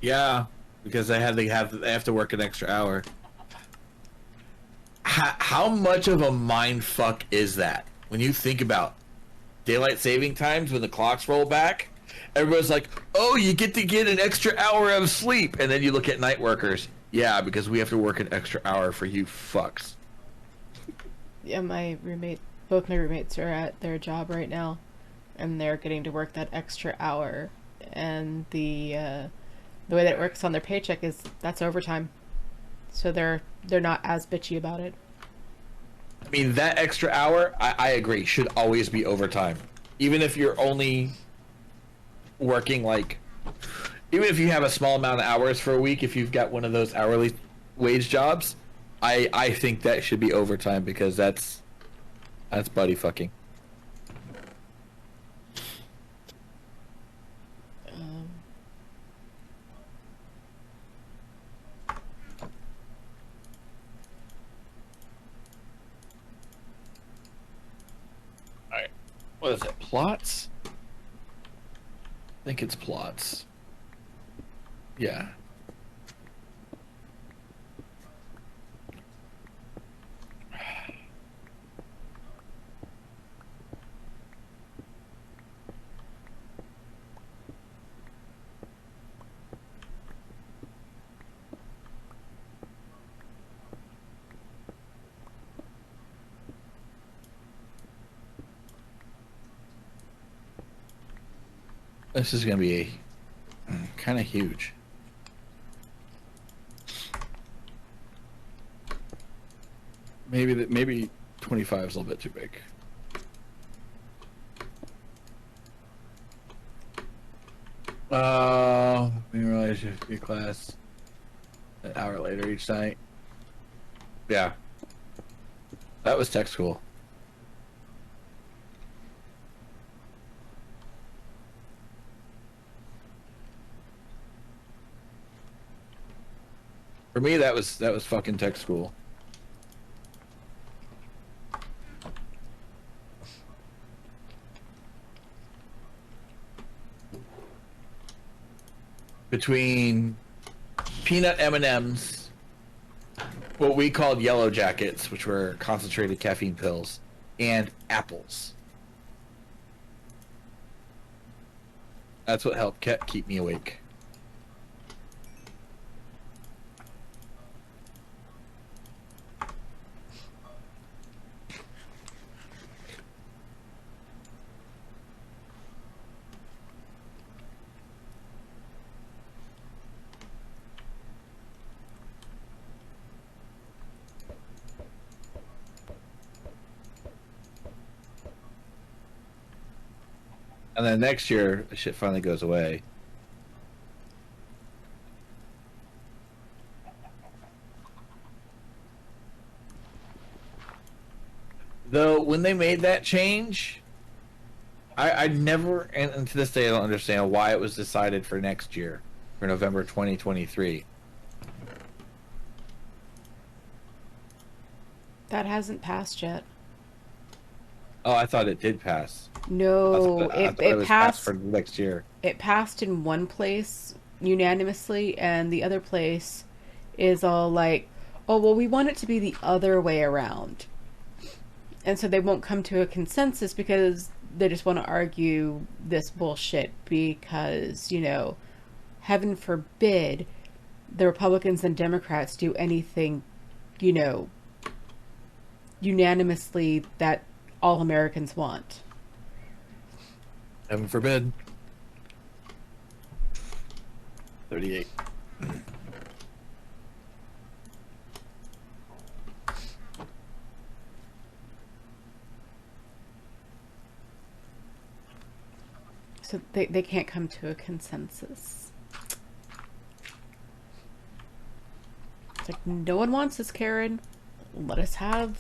Yeah, because they have to work an extra hour. How much of a mind fuck is that when you think about daylight saving times when the clocks roll back? Everyone's like, "Oh, you get to get an extra hour of sleep," and then you look at night workers. Yeah, because we have to work an extra hour for you fucks. Yeah, both my roommates are at their job right now, and they're getting to work that extra hour. And the way that it works on their paycheck is that's overtime, so they're not as bitchy about it. I mean, that extra hour, I agree, should always be overtime. Even if you're only working like, even if you have a small amount of hours for a week, if you've got one of those hourly wage jobs, I think that should be overtime because that's buddy fucking. Um, All right, what is it? Plots? I think it's plots. Yeah. This is gonna be kind of huge. Maybe 25 is a little bit too big. We realize you have to be class an hour later each night. Yeah, that was tech school. For me, that was fucking tech school. Between peanut M&Ms, what we called yellow jackets, which were concentrated caffeine pills, and apples. That's what helped keep me awake. And then next year, the shit finally goes away. Though, when they made that change, I never, and to this day, I don't understand why it was decided for next year, for November 2023. that hasn't passed yet. Oh, I thought it did pass. No, I thought it it was passed passed. for next year. It passed in one place unanimously, and the other place is all like, "Oh, well, we want it to be the other way around," and so they won't come to a consensus because they just want to argue this bullshit because, heaven forbid the Republicans and Democrats do anything, you know, unanimously that all Americans want. Heaven forbid. 38. So they can't come to a consensus. It's like, no one wants this, Karen. Let us have